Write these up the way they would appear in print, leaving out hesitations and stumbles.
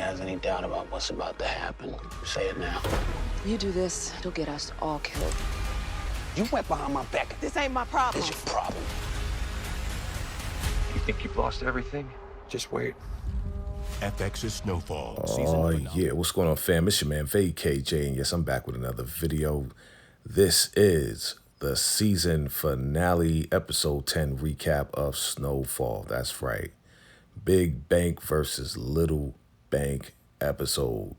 has any doubt about what's about to happen, say it now. You do this, it'll get us all killed. You went behind my back. This ain't my problem. It's your problem. You think you've lost everything? Just wait. FX's Snowfall. Oh, yeah. What's going on, fam? It's your man, VACAY-JAYTV, and yes, I'm back with another video. This is the season finale, episode 10 recap of Snowfall. That's right. Big Bank versus Little Bank episode.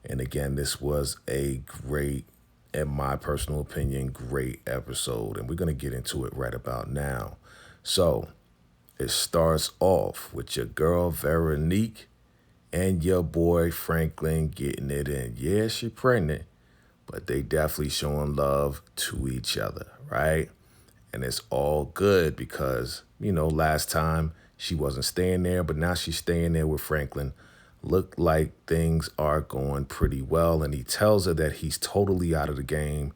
And again, this was a great, in my personal opinion, great episode. And we're going to get into it right about now. So, it starts off with your girl, Veronique, and your boy Franklin getting it in. Yeah, she pregnant, but they definitely showing love to each other, right? And it's all good because, you know, last time she wasn't staying there, but now she's staying there with Franklin. Look like things are going pretty well, and he tells her that he's totally out of the game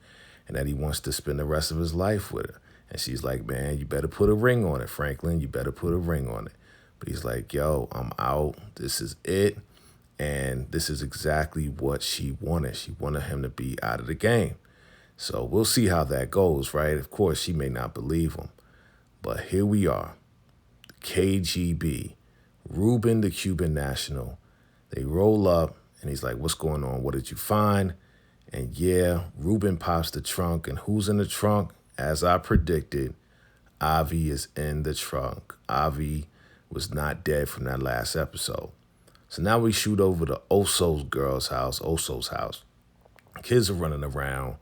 and that he wants to spend the rest of his life with her. And she's like, man, you better put a ring on it, Franklin. You better put a ring on it. But he's like, yo, I'm out. This is it. And this is exactly what she wanted. She wanted him to be out of the game. So we'll see how that goes, right? Of course, she may not believe him. But here we are. KGB, Ruben the Cuban national. They roll up, and he's like, what's going on? What did you find? And yeah, Ruben pops the trunk. And who's in the trunk? As I predicted, Avi is in the trunk. Avi was not dead from that last episode. So now we shoot over to Oso's house. Kids are running around.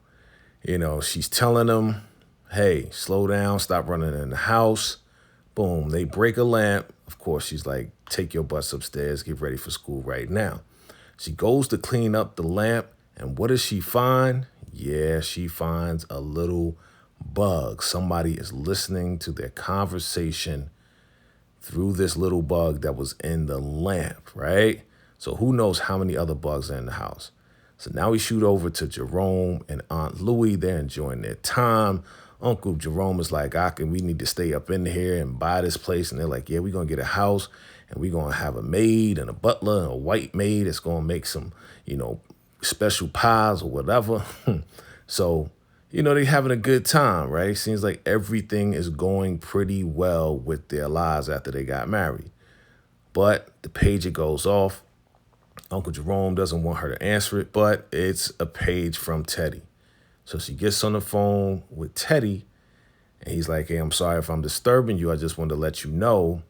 You know, she's telling them, hey, slow down, stop running in the house. Boom, they break a lamp. Of course, she's like, take your butts upstairs, get ready for school right now. She goes to clean up the lamp, and what does she find? Yeah, she finds a little bug. Somebody is listening to their conversation through this little bug that was in the lamp, right? So who knows how many other bugs are in the house. So now we shoot over to Jerome and Aunt Louie. They're enjoying their time. Uncle Jerome is like, we need to stay up in here and buy this place. And they're like, yeah, we're going to get a house and we're going to have a maid and a butler and a white maid that's going to make some, you know, special pies or whatever. So, you know, they're having a good time, right? Seems like everything is going pretty well with their lives after they got married. But the pager goes off. Uncle Jerome doesn't want her to answer it, but it's a page from Teddy. So she gets on the phone with Teddy, and he's like, hey, I'm sorry if I'm disturbing you. I just wanted to let you know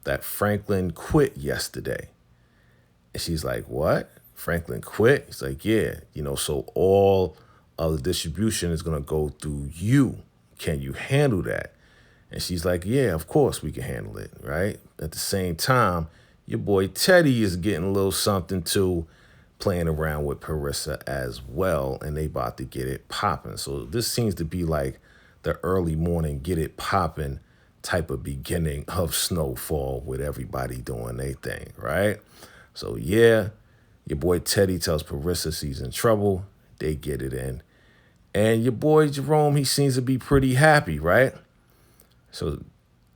that Franklin quit yesterday. And she's like, what? Franklin quit? He's like, yeah, you know, so all of the distribution is going to go through you. Can you handle that? And she's like, yeah, of course we can handle it, right? At the same time, your boy Teddy is getting a little something too, playing around with Parissa as well, and they about to get it popping. So this seems to be like the early morning get it popping type of beginning of Snowfall with everybody doing their thing, right? So yeah, your boy Teddy tells Parissa she's in trouble. They get it in. And your boy Jerome, he seems to be pretty happy, right? So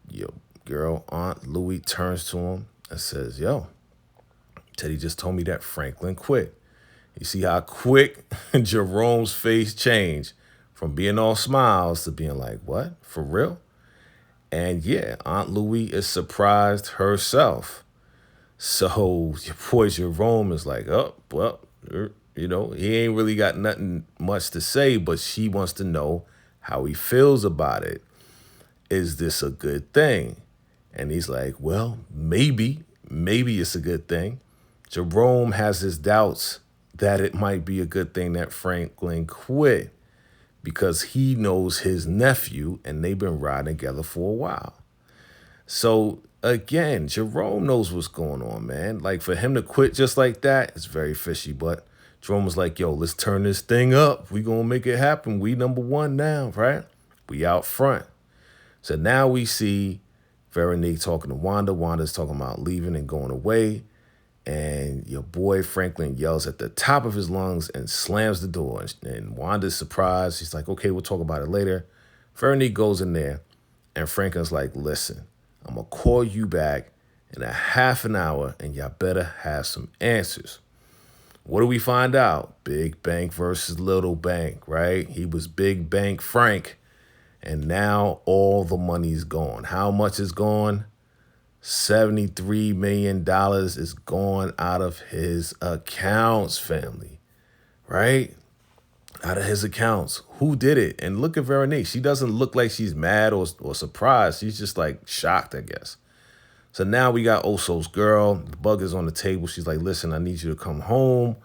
your girl, Aunt Louie, turns to him and says, yo, Teddy just told me that Franklin quit. You see how quick Jerome's face changed from being all smiles to being like, what? For real? And yeah, Aunt Louie is surprised herself. So your boy Jerome is like, oh, well, you know, he ain't really got nothing much to say, but she wants to know how he feels about it. Is this a good thing? And he's like, well, maybe it's a good thing. Jerome has his doubts that it might be a good thing that Franklin quit because he knows his nephew and they've been riding together for a while. So again, Jerome knows what's going on, man. Like for him to quit just like that, it's very fishy. But Jerome was like, yo, let's turn this thing up. We gonna make it happen. We number one now, right? We out front. So now we see Veronique talking to Wanda. Wanda's talking about leaving and going away. And your boy Franklin yells at the top of his lungs and slams the door. And Wanda's surprised. She's like, okay, we'll talk about it later. Veronique goes in there, and Franklin's like, listen, I'm going to call you back in a half an hour, and y'all better have some answers. What do we find out? Big Bank versus Little Bank, right? He was Big Bank Frank, and now all the money's gone. How much is gone? $73 million is gone out of his accounts, family, right? Out of his accounts. Who did it? And look at Veronique. She doesn't look like she's mad or surprised. She's just like shocked, I guess. So now we got Oso's girl. The bug is on the table. She's like, listen, I need you to come home.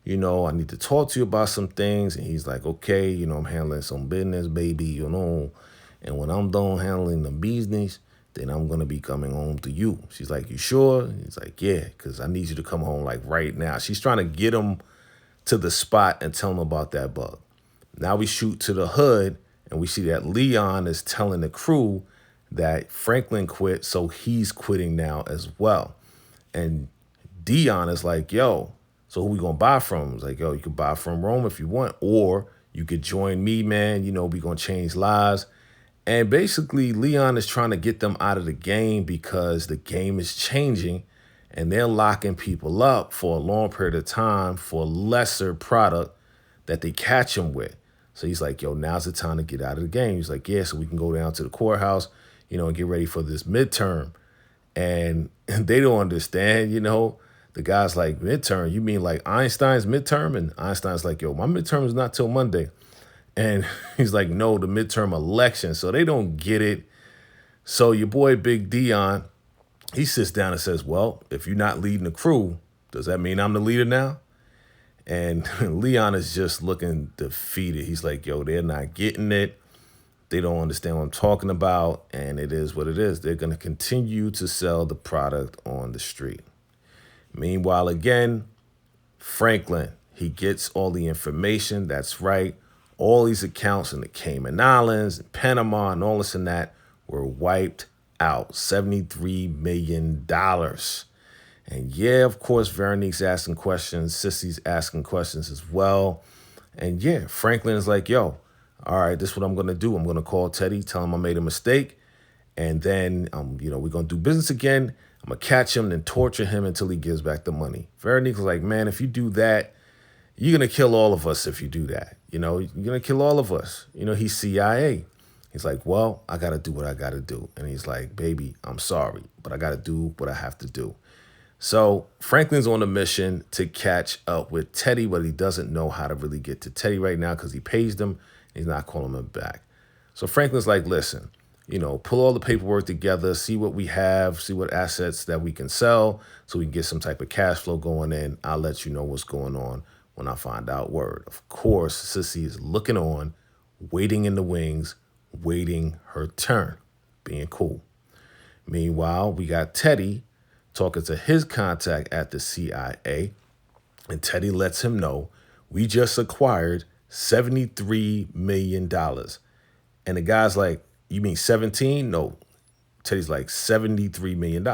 You know, I need to talk to you about some things. And he's like, okay, you know, I'm handling some business, baby, you know. And when I'm done handling the business, then I'm going to be coming home to you. She's like, you sure? He's like, yeah, because I need you to come home like right now. She's trying to get him to the spot and tell him about that bug. Now we shoot to the hood and we see that Leon is telling the crew that Franklin quit, so he's quitting now as well. And Dion is like, yo, so who we gonna buy from? He's like, yo, you could buy from Rome if you want, or you could join me, man. You know, we gonna change lives. And basically, Leon is trying to get them out of the game because the game is changing and they're locking people up for a long period of time for lesser product that they catch them with. So he's like, yo, now's the time to get out of the game. He's like, yeah, so we can go down to the courthouse, you know, and get ready for this midterm. And they don't understand, you know. The guy's like, midterm? You mean like Einstein's midterm? And Einstein's like, yo, my midterm is not till Monday. And he's like, no, the midterm election. So they don't get it. So your boy Big Dion, he sits down and says, well, if you're not leading the crew, does that mean I'm the leader now? And Leon is just looking defeated. He's like, yo, they're not getting it. They don't understand what I'm talking about. And it is what it is. They're going to continue to sell the product on the street. Meanwhile, again, Franklin, he gets all the information. That's right. All these accounts in the Cayman Islands, and Panama, and all this and that were wiped out. $73 million. And yeah, of course, Veronique's asking questions. Sissy's asking questions as well. And yeah, Franklin is like, yo, all right, this is what I'm going to do. I'm going to call Teddy, tell him I made a mistake. And then, you know, we're going to do business again. I'm going to catch him and torture him until he gives back the money. Veronique was like, man, if you do that, you're going to kill all of us if you do that. You know, you're going to kill all of us. You know, he's CIA. He's like, well, I got to do what I got to do. And he's like, baby, I'm sorry, but I got to do what I have to do. So Franklin's on a mission to catch up with Teddy, but he doesn't know how to really get to Teddy right now because he paged him. He's not calling him back. So Franklin's like, listen, you know, pull all the paperwork together, see what we have, see what assets that we can sell so we can get some type of cash flow going in. I'll let you know what's going on when I find out word. Of course, Sissy is looking on, waiting in the wings, waiting her turn, being cool. Meanwhile, we got Teddy talking to his contact at the CIA, and Teddy lets him know we just acquired $73 million. And the guy's like, you mean 17? No. Teddy's like, $73 million.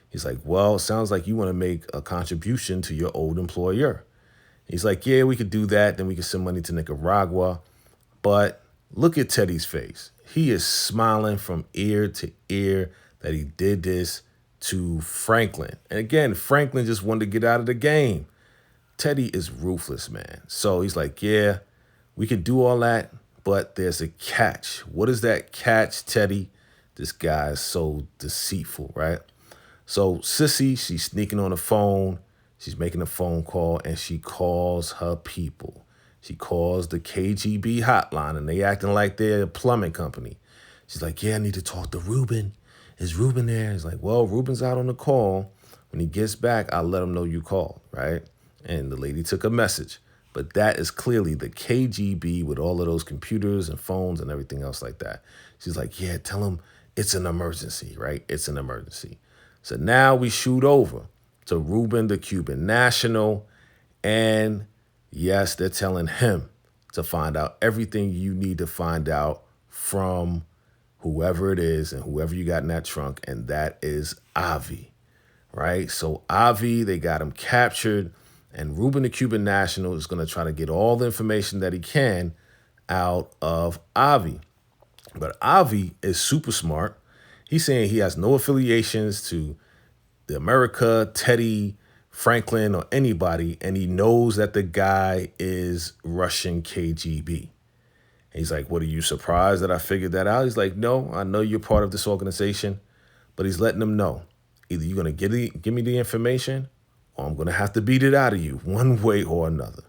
He's like, well, it sounds like you want to make a contribution to your old employer. He's like, yeah, we could do that. Then we could send money to Nicaragua. But look at Teddy's face. He is smiling from ear to ear that he did this to Franklin. And again, Franklin just wanted to get out of the game. Teddy is ruthless, man. So he's like, yeah, we could do all that, but there's a catch. What is that catch, Teddy? This guy is so deceitful, right? So Sissy, she's sneaking on the phone. She's making a phone call, and she calls her people. She calls the KGB hotline, and they acting like they're a plumbing company. She's like, yeah, I need to talk to Ruben. Is Ruben there? He's like, well, Ruben's out on the call. When he gets back, I'll let him know you called, right? And the lady took a message. But that is clearly the KGB with all of those computers and phones and everything else like that. She's like, yeah, tell him it's an emergency, right? It's an emergency. So now we shoot over to Ruben, the Cuban national. And yes, they're telling him to find out everything you need to find out from whoever it is and whoever you got in that trunk. And that is Avi, right? So Avi, they got him captured. And Ruben, the Cuban national, is going to try to get all the information that he can out of Avi. But Avi is super smart. He's saying he has no affiliations to the America, Teddy, Franklin, or anybody, and he knows that the guy is Russian KGB. He's like, what, are you surprised that I figured that out? He's like, no, I know you're part of this organization, but he's letting them know, either you're going to give me the information or I'm going to have to beat it out of you one way or another.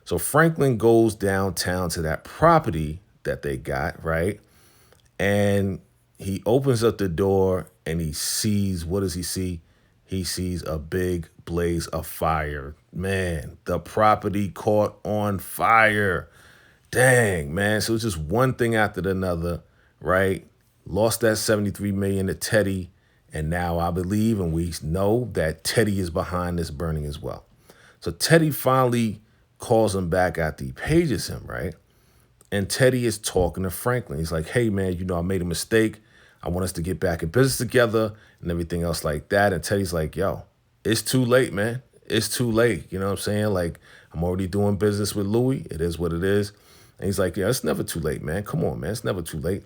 So Franklin goes downtown to that property that they got, right? And he opens up the door and he sees, what does he see? He sees a big blaze of fire. Man, the property caught on fire. Dang, man. So it's just one thing after another, right? Lost that $73 million to Teddy. And now I believe, and we know that Teddy is behind this burning as well. So Teddy finally calls him back after he pages him, right? And Teddy is talking to Franklin. He's like, hey, man, you know, I made a mistake. I want us to get back in business together and everything else like that. And Teddy's like, yo, it's too late, man. It's too late. You know what I'm saying? Like, I'm already doing business with Louis. It is what it is. And he's like, yeah, it's never too late, man. Come on, man. It's never too late.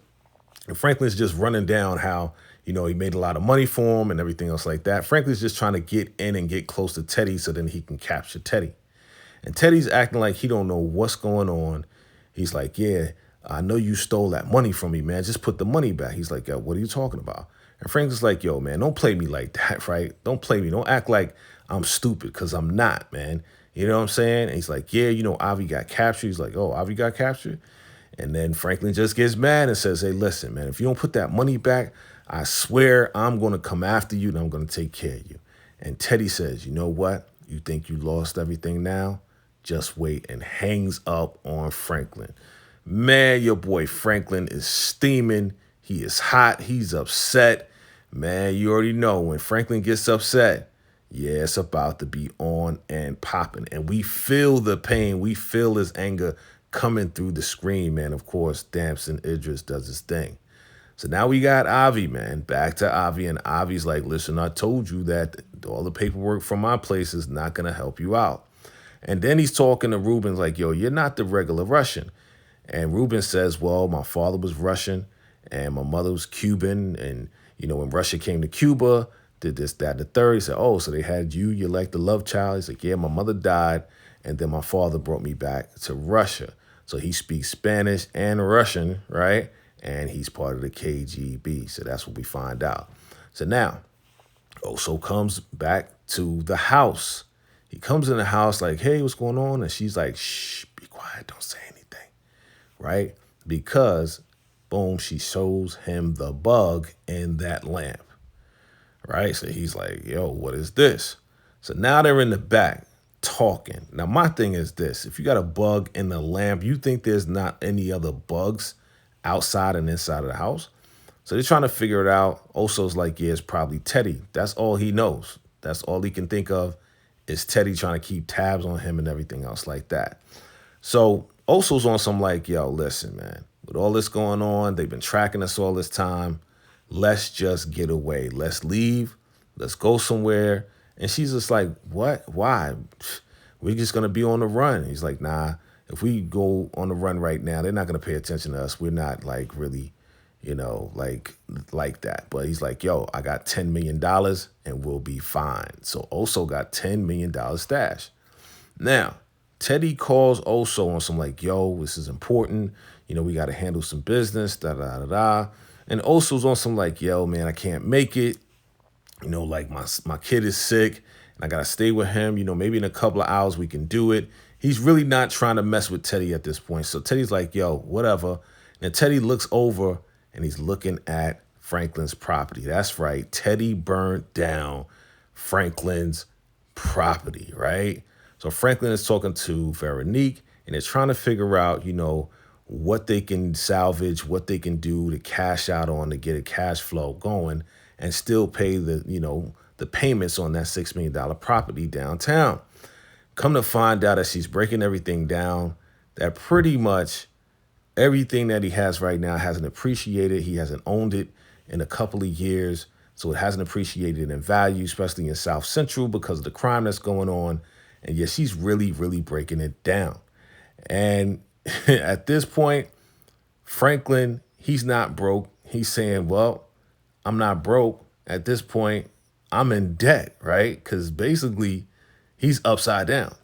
And Franklin's just running down how, you know, he made a lot of money for him and everything else like that. Franklin's just trying to get in and get close to Teddy so then he can capture Teddy. And Teddy's acting like he don't know what's going on. He's like, yeah, I know you stole that money from me, man. Just put the money back. He's like, yo, what are you talking about? And Franklin's like, yo, man, don't play me like that, right? Don't play me. Don't act like I'm stupid, because I'm not, man. You know what I'm saying? And he's like, yeah, you know, Avi got captured. He's like, oh, Avi got captured? And then Franklin just gets mad and says, hey, listen, man, if you don't put that money back, I swear I'm going to come after you and I'm going to take care of you. And Teddy says, you know what? You think you lost everything now? Just wait, and hangs up on Franklin. Man, your boy Franklin is steaming. He is hot. He's upset. Man, you already know when Franklin gets upset, yeah, it's about to be on and popping. And we feel the pain. We feel his anger coming through the screen, man. Of course, Damson Idris does his thing. So now we got Avi, man. Back to Avi. And Avi's like, listen, I told you that all the paperwork from my place is not going to help you out. And then he's talking to Ruben like, yo, you're not the regular Russian. And Ruben says, well, my father was Russian and my mother was Cuban. And, you know, when Russia came to Cuba, did this, that, and the third. He said, oh, so they had you. You're like the love child. He's like, yeah, my mother died. And then my father brought me back to Russia. So he speaks Spanish and Russian, right? And he's part of the KGB. So that's what we find out. So now, Oso comes back to the house. He comes in the house like, hey, what's going on? And she's like, shh, be quiet. Don't say anything, right? Because, boom, she shows him the bug in that lamp, right? So he's like, yo, what is this? So now they're in the back talking. Now, my thing is this. If you got a bug in the lamp, you think there's not any other bugs outside and inside of the house? So they're trying to figure it out. Oso's like, yeah, it's probably Teddy. That's all he knows. That's all he can think of is Teddy trying to keep tabs on him and everything else like that. So Oso's on some like, yo, listen, man, with all this going on, they've been tracking us all this time. Let's just get away. Let's leave. Let's go somewhere. And she's just like, what? Why? We're just going to be on the run. He's like, nah, if we go on the run right now, they're not going to pay attention to us. We're not like really, you know, like that. But he's like, yo, I got $10 million and we'll be fine. So Oso got $10 million stash. Now, Teddy calls Oso on some like, yo, this is important. You know, we got to handle some business, da-da-da-da. And Oso's on some like, yo, man, I can't make it. You know, like my kid is sick and I got to stay with him. You know, maybe in a couple of hours we can do it. He's really not trying to mess with Teddy at this point. So Teddy's like, yo, whatever. And Teddy looks over and he's looking at Franklin's property. That's right. Teddy burned down Franklin's property, right? So Franklin is talking to Veronique and they're trying to figure out, you know, what they can salvage, what they can do to cash out on to get a cash flow going and still pay the, you know, the payments on that $6 million property downtown. Come to find out that she's breaking everything down, that pretty much everything that he has right now hasn't appreciated. He hasn't owned it in a couple of years. So it hasn't appreciated in value, especially in South Central because of the crime that's going on. And yeah, she's really, really breaking it down. And at this point, Franklin, he's not broke. He's saying, well, I'm not broke. At this point, I'm in debt, right? Because basically he's upside down.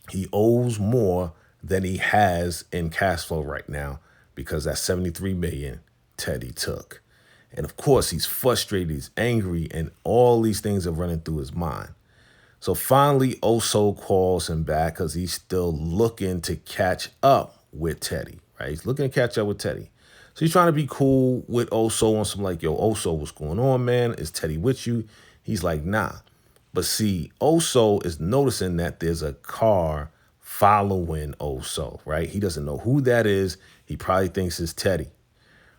He owes more than he has in cash flow right now because that 73 million Teddy took. And of course, he's frustrated, he's angry, and all these things are running through his mind. So finally, Oso calls him back because he's still looking to catch up with Teddy, right? He's looking to catch up with Teddy. So he's trying to be cool with Oso on some like, yo, Oso, what's going on, man? Is Teddy with you? He's like, nah. But see, Oso is noticing that there's a car following Oso, right? He doesn't know who that is. He probably thinks it's Teddy,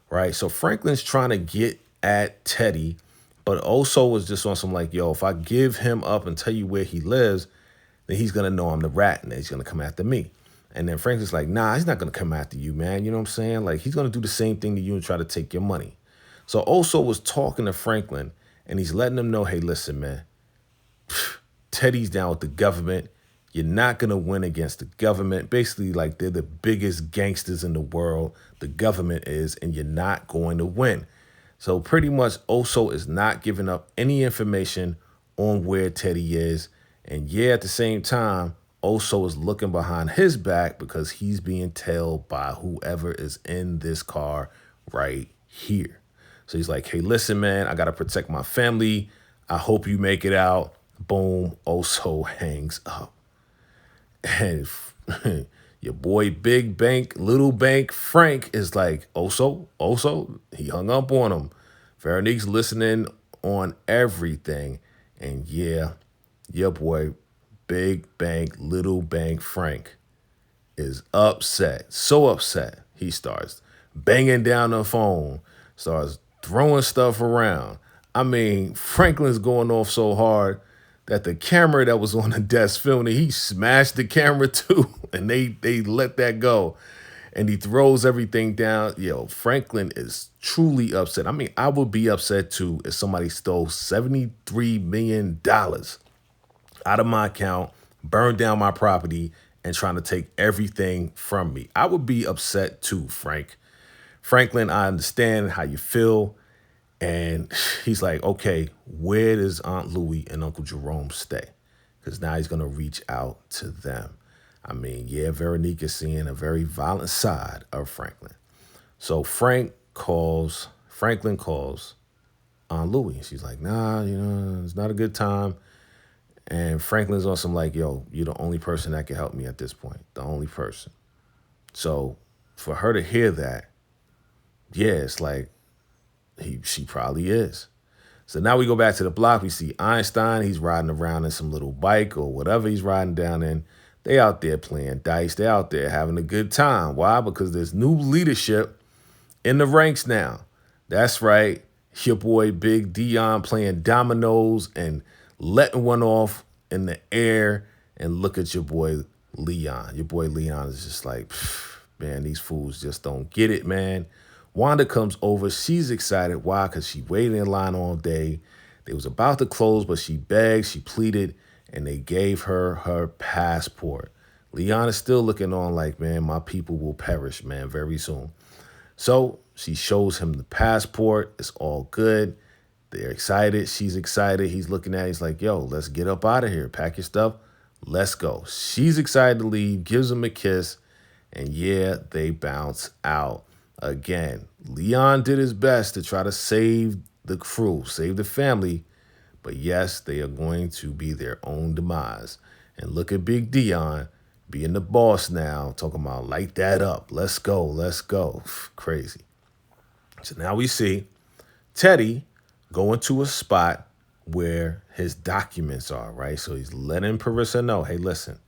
right? So Franklin's trying to get at Teddy, but Oso was just on some like, yo, if I give him up and tell you where he lives, then he's going to know I'm the rat and he's going to come after me. And then Franklin's like, nah, he's not going to come after you, man. You know what I'm saying? Like, he's going to do the same thing to you and try to take your money. So Oso was talking to Franklin and he's letting him know, hey, listen, man, Teddy's down with the government. You're not going to win against the government. Basically, like, they're the biggest gangsters in the world. The government is, and you're not going to win. So pretty much Oso is not giving up any information on where Teddy is. And yeah, at the same time, Oso is looking behind his back because he's being tailed by whoever is in this car right here. So he's like, hey, listen, man, I got to protect my family. I hope you make it out. Boom, Oso hangs up. And your boy Big Bank, Little Bank, Frank is like, Oso, he hung up on him. Veronique's listening on everything. And yeah, your boy Big Bank, Little Bank, Frank is upset. So upset. He starts banging down the phone, starts throwing stuff around. I mean, Franklin's going off so hard that the camera that was on the desk filming, he smashed the camera too, and they let that go. And he throws everything down. Yo, Franklin is truly upset. I mean, I would be upset too if somebody stole $73 million out of my account, burned down my property, and trying to take everything from me. I would be upset too, Frank. Franklin, I understand how you feel. And he's like, okay, where does Aunt Louie and Uncle Jerome stay? Because now he's going to reach out to them. I mean, yeah, Veronique is seeing a very violent side of Franklin. So Franklin calls Aunt Louie. She's like, nah, it's not a good time. And Franklin's on some like, yo, you're the only person that can help me at this point. The only person. So for her to hear that, yeah, it's like, she probably is. So now we go back to the block. We see Einstein. He's riding around in some little bike or whatever he's riding down in. They out there playing dice. They out there having a good time. Why? Because there's new leadership in the ranks now. That's right. Your boy Big Dion playing dominoes and letting one off in the air. And look at your boy Leon. Your boy Leon is just like, man, these fools just don't get it, man. Wanda comes over. She's excited. Why? Because she waited in line all day. They was about to close, but she begged, she pleaded, and they gave her her passport. Leon is still looking on like, man, my people will perish, man, very soon. So she shows him the passport. It's all good. They're excited. She's excited. He's looking at it. He's like, yo, let's get up out of here. Pack your stuff. Let's go. She's excited to leave, gives him a kiss, and yeah, they bounce out. Again, Leon did his best to try to save the crew, save the family. But yes, they are going to be their own demise. And look at Big Dion being the boss now, talking about light that up. Let's go, let's go. Crazy. So now we see Teddy going to a spot where his documents are, right? So he's letting Parissa know, hey, listen,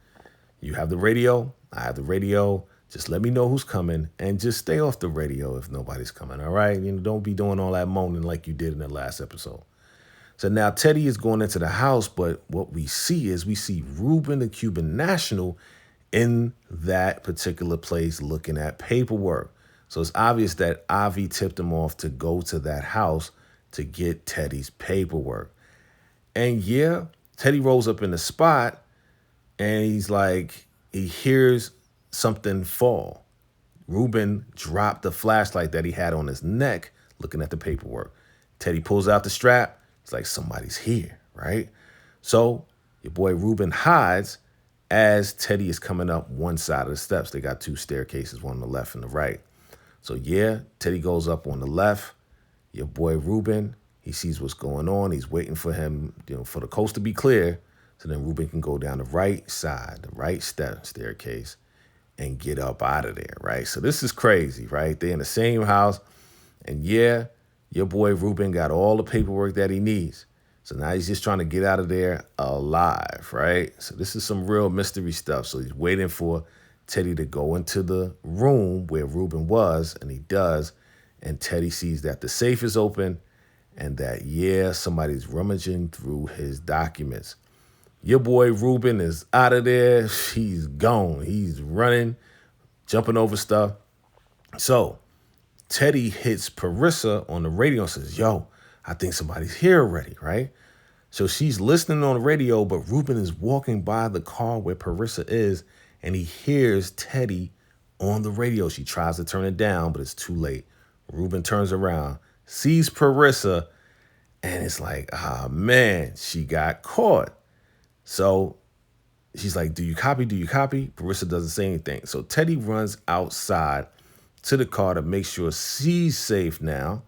you have the radio, I have the radio. Just let me know who's coming and just stay off the radio if nobody's coming, all right? Don't be doing all that moaning like you did in the last episode. So now Teddy is going into the house, but what we see Ruben, the Cuban national, in that particular place looking at paperwork. So it's obvious that Avi tipped him off to go to that house to get Teddy's paperwork. And yeah, Teddy rolls up in the spot and he's like, he hears something fall. Ruben dropped the flashlight that he had on his neck looking at the paperwork. Teddy pulls out the strap, It's like somebody's here, right? So your boy Ruben hides as Teddy is coming up one side of the steps. They got two staircases, one on the left and the right. So yeah, Teddy goes up on the left. Your boy Ruben, he sees what's going on. He's waiting for him, for the coast to be clear. So then Ruben can go down the right side, the right staircase, and get up out of there, right? So this is crazy, right? They're in the same house. And yeah, your boy Ruben got all the paperwork that he needs. So now he's just trying to get out of there alive, right? So this is some real mystery stuff. So he's waiting for Teddy to go into the room where Ruben was, and he does. And Teddy sees that the safe is open and that, yeah, somebody's rummaging through his documents. Your boy Ruben is out of there. He's gone. He's running, jumping over stuff. So Teddy hits Parissa on the radio and says, yo, I think somebody's here already, right? So she's listening on the radio, but Ruben is walking by the car where Parissa is, and he hears Teddy on the radio. She tries to turn it down, but it's too late. Ruben turns around, sees Parissa, and it's like, man, she got caught. So she's like, do you copy? Do you copy? Parissa doesn't say anything. So Teddy runs outside to the car to make sure she's safe now.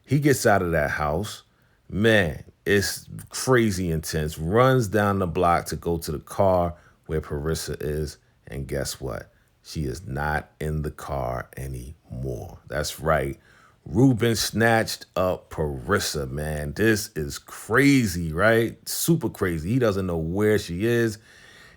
He gets out of that house. Man, it's crazy intense. Runs down the block to go to the car where Parissa is. And guess what? She is not in the car anymore. That's right. Ruben snatched up Parissa, man. This is crazy, right? Super crazy. He doesn't know where she is.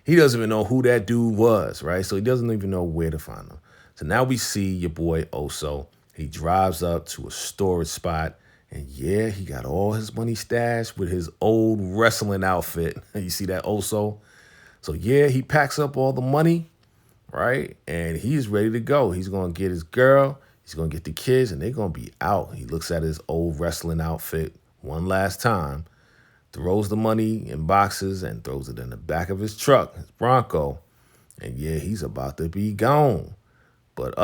He doesn't even know who that dude was, right? So he doesn't even know where to find her. So now we see your boy Oso. He drives up to a storage spot. And yeah, he got all his money stashed with his old wrestling outfit. You see that Oso? So yeah, he packs up all the money, right? And he's ready to go. He's going to get his girl. He's going to get the kids, and they're going to be out. He looks at his old wrestling outfit one last time, throws the money in boxes, and throws it in the back of his truck, his Bronco. And yeah, he's about to be gone. But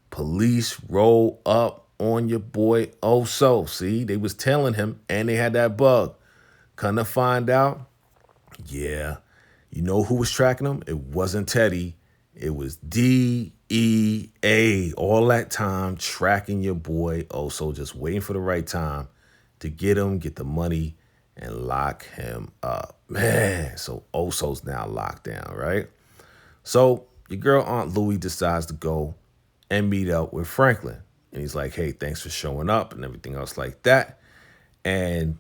police roll up on your boy Oso. See, they was tailing him, and they had that bug. Come to find out, yeah, you know who was tracking him? It wasn't Teddy. It was DEA. All that time tracking your boy Oso, just waiting for the right time to get him, get the money, and lock him up. Man, so Oso's now locked down, right? So your girl Aunt Louie decides to go and meet up with Franklin. And he's like, hey, thanks for showing up and everything else like that. And,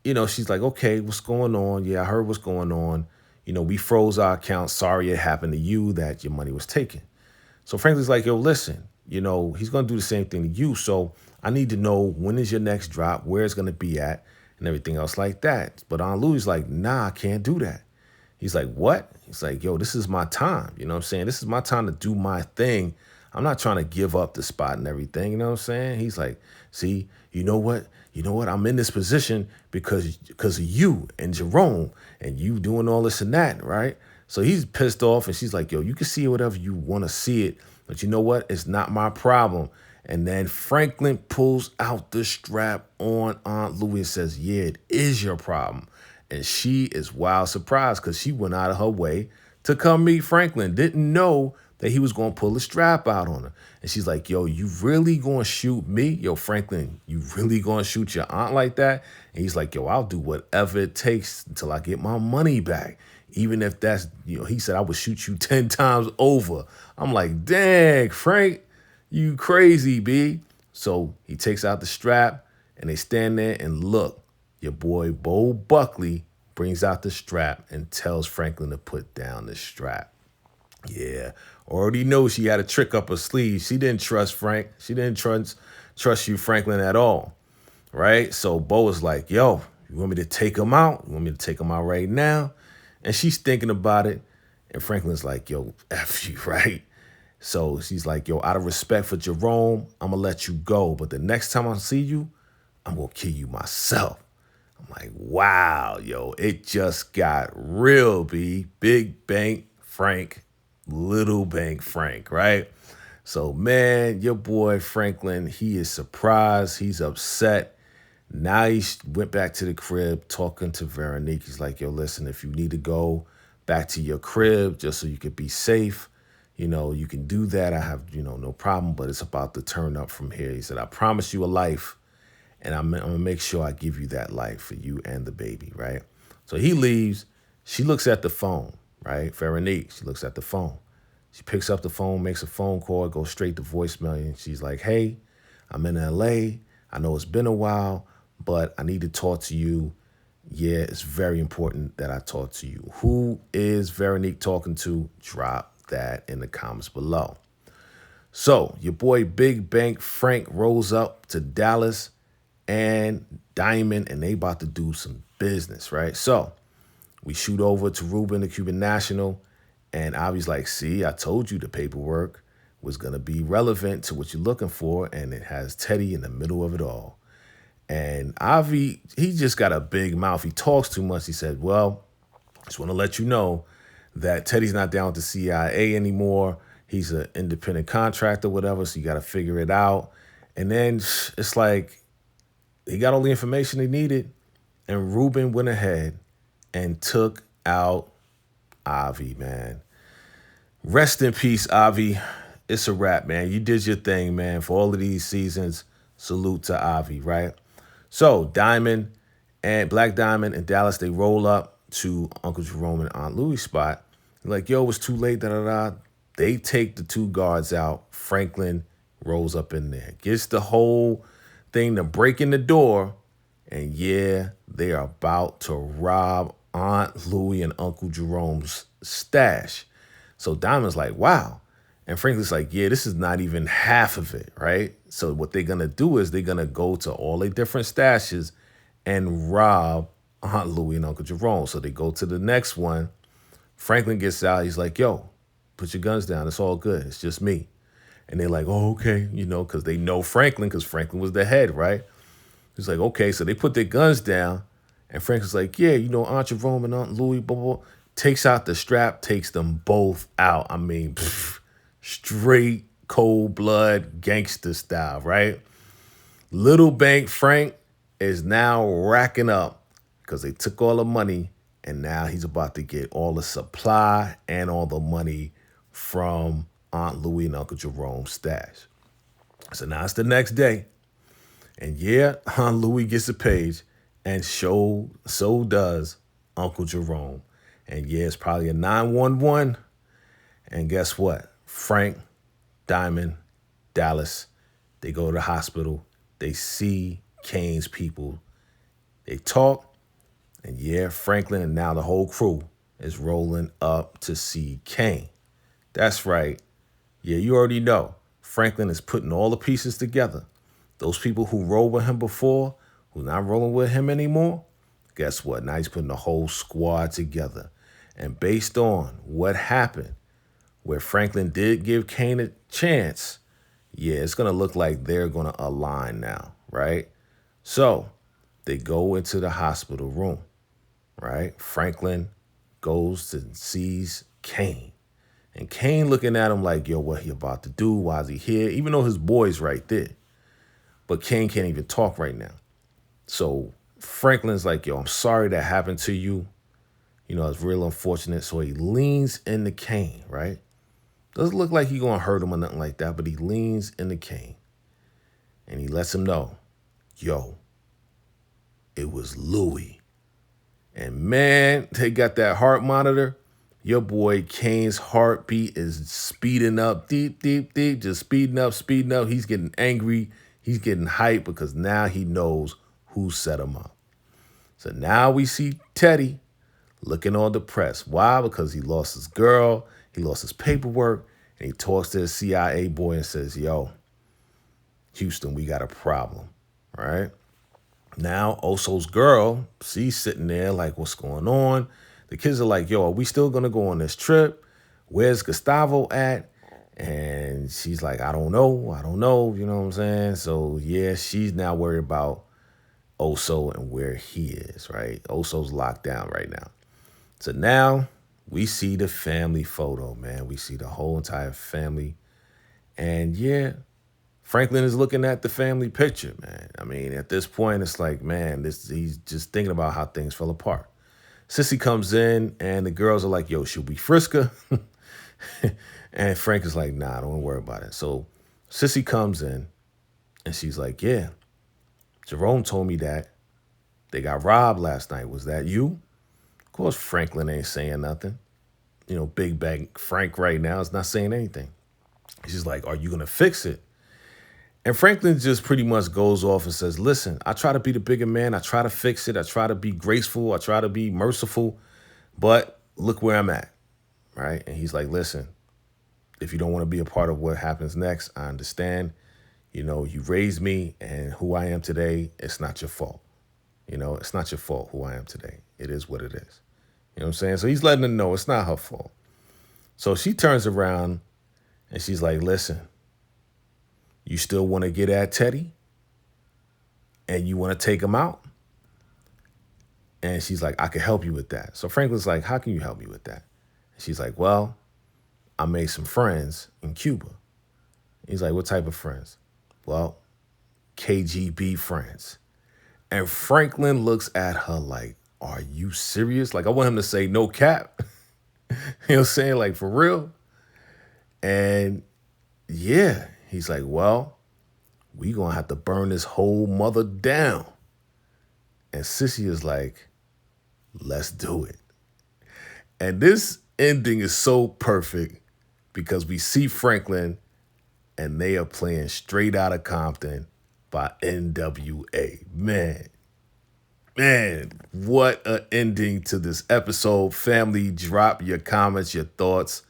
she's like, okay, what's going on? Yeah, I heard what's going on. We froze our account. Sorry it happened to you that your money was taken. So Franklin's like, yo, listen, he's going to do the same thing to you. So I need to know when is your next drop, where it's going to be at, and everything else like that. But Aunt Louie's like, nah, I can't do that. He's like, what? He's like, yo, this is my time. You know what I'm saying? This is my time to do my thing. I'm not trying to give up the spot and everything. You know what I'm saying? He's like, see, you know what? I'm in this position because of you and Jerome and you doing all this and that, right? So he's pissed off, and she's like, yo, you can see it whatever you want to see it, but you know what? It's not my problem. And then Franklin pulls out the strap on Aunt Louie and says, yeah, it is your problem. And she is wild surprised because she went out of her way to come meet Franklin. Didn't know that he was going to pull the strap out on her. And she's like, yo, you really going to shoot me? Yo, Franklin, you really going to shoot your aunt like that? And he's like, yo, I'll do whatever it takes until I get my money back. Even if that's, he said, I would shoot you 10 times over. I'm like, dang, Frank, you crazy, B. So he takes out the strap, and they stand there and look. Your boy Bo Buckley brings out the strap and tells Franklin to put down the strap. Yeah, already know she had a trick up her sleeve. She didn't trust Frank. She didn't trust you, Franklin, at all, right? So Bo was like, yo, you want me to take him out? You want me to take him out right now? And she's thinking about it, and Franklin's like, yo, F you, right? So she's like, yo, out of respect for Jerome, I'm going to let you go. But the next time I see you, I'm going to kill you myself. I'm like, wow, yo, it just got real, B. Big Bank Frank, Little Bank Frank, right? So, man, your boy Franklin, he is surprised. He's upset. Now he went back to the crib talking to Veronique. He's like, yo, listen, if you need to go back to your crib just so you could be safe, you can do that. I have, no problem, but it's about to turn up from here. He said, I promise you a life, and I'm going to make sure I give you that life for you and the baby, right? So he leaves. She looks at the phone, right? Veronique, she looks at the phone. She picks up the phone, makes a phone call, goes straight to voicemail, and she's like, hey, I'm in LA. I know it's been a while, but I need to talk to you. Yeah, it's very important that I talk to you. Who is Veronique talking to? Drop that in the comments below. So your boy Big Bank Frank rolls up to Dallas and Diamond, and they about to do some business, right? So we shoot over to Ruben, the Cuban national, and Avi's like, see, I told you the paperwork was going to be relevant to what you're looking for, and it has Teddy in the middle of it all. And Avi, he just got a big mouth. He talks too much. He said, well, just want to let you know that Teddy's not down with the CIA anymore. He's an independent contractor, whatever, so you got to figure it out. And then it's like he got all the information he needed, and Ruben went ahead and took out Avi, man. Rest in peace, Avi. It's a wrap, man. You did your thing, man, for all of these seasons. Salute to Avi, right? So Diamond and Black Diamond and Dallas, they roll up to Uncle Jerome and Aunt Louie's spot. Like, yo, it's too late, da-da-da. They take the two guards out. Franklin rolls up in there. Gets the whole thing to break in the door. And yeah, they are about to rob Aunt Louie and Uncle Jerome's stash. So Diamond's like, wow. And Franklin's like, yeah, this is not even half of it, right? So what they're going to do is they're going to go to all the different stashes and rob Aunt Louie and Uncle Jerome. So they go to the next one. Franklin gets out. He's like, yo, put your guns down. It's all good. It's just me. And they're like, oh, okay, because they know Franklin, because Franklin was the head, right? He's like, okay. So they put their guns down. And Franklin's like, yeah, Aunt Jerome and Aunt Louie, blah, blah, blah. Takes out the strap, takes them both out. I mean, straight cold blood gangster style, right? Little Bank Frank is now racking up because they took all the money, and now he's about to get all the supply and all the money from Aunt Louie and Uncle Jerome's stash. So now it's the next day, and yeah, Aunt Louie gets a page, and so does Uncle Jerome. And yeah, it's probably a 911. And guess what? Frank, Diamond, Dallas, they go to the hospital. They see Kane's people. They talk. And yeah, Franklin and now the whole crew is rolling up to see Kane. That's right. Yeah, you already know. Franklin is putting all the pieces together. Those people who rolled with him before, who's not rolling with him anymore, guess what? Now he's putting the whole squad together. And based on what happened, where Franklin did give Kane a chance, yeah, it's going to look like they're going to align now, right? So they go into the hospital room, right? Franklin goes and sees Kane. And Kane looking at him like, yo, what he about to do? Why is he here? Even though his boy's right there. But Kane can't even talk right now. So Franklin's like, yo, I'm sorry that happened to you. It's real unfortunate. So he leans into Kane, right? Doesn't look like he's going to hurt him or nothing like that, but he leans into Kane. And he lets him know, yo, it was Louie. And man, they got that heart monitor. Your boy Kane's heartbeat is speeding up, deep, deep, deep, just speeding up. He's getting angry. He's getting hyped because now he knows who set him up. So now we see Teddy looking all depressed. Why? Because he lost his girl, he lost his paperwork, and he talks to the CIA boy and says, yo, Houston, we got a problem, right? Now, Oso's girl, she's sitting there like, what's going on? The kids are like, yo, are we still going to go on this trip? Where's Gustavo at? And she's like, I don't know. You know what I'm saying? So, yeah, she's now worried about Oso and where he is, right? Oso's locked down right now. So now we see the family photo, man. We see the whole entire family. And yeah, Franklin is looking at the family picture, man. I mean, at this point, it's like, man, he's just thinking about how things fell apart. Sissy comes in, and the girls are like, yo, should we frisk her? And Frank is like, nah, don't worry about it. So Sissy comes in, and she's like, yeah, Jerome told me that they got robbed last night. Was that you? Of course, Franklin ain't saying nothing. You know, Big Bank Frank right now is not saying anything. She's like, are you going to fix it? And Franklin just pretty much goes off and says, listen, I try to be the bigger man. I try to fix it. I try to be graceful. I try to be merciful. But look where I'm at, right? And he's like, listen, if you don't want to be a part of what happens next, I understand. You know, you raised me, and who I am today, it's not your fault. You know, it's not your fault who I am today. It is what it is. You know what I'm saying? So he's letting her know it's not her fault. So she turns around and she's like, listen, you still want to get at Teddy? And you want to take him out? And she's like, I can help you with that. So Franklin's like, how can you help me with that? And she's like, well, I made some friends in Cuba. He's like, what type of friends? Well, KGB friends. And Franklin looks at her like, are you serious? Like, I want him to say no cap. You know what I'm saying? Like, for real? And yeah, he's like, well, we gonna have to burn this whole mother down. And Sissy is like, let's do it. And this ending is so perfect because we see Franklin and they are playing Straight Outta Compton by NWA. Man, what an ending to this episode. Family, drop your comments, your thoughts.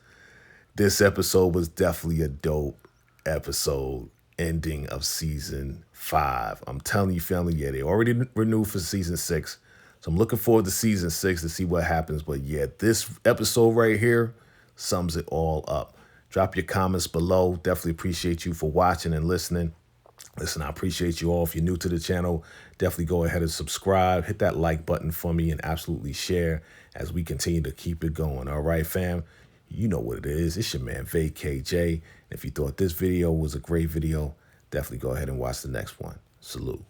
This episode was definitely a dope episode, ending of season 5. I'm telling you, family, yeah, they already renewed for season 6. So I'm looking forward to season 6 to see what happens. But yeah, this episode right here sums it all up. Drop your comments below. Definitely appreciate you for watching and listening. Listen, I appreciate you all. If you're new to the channel, definitely go ahead and subscribe. Hit that like button for me and absolutely share as we continue to keep it going. All right, fam? You know what it is. It's your man, VACAY-J. If you thought this video was a great video, definitely go ahead and watch the next one. Salute.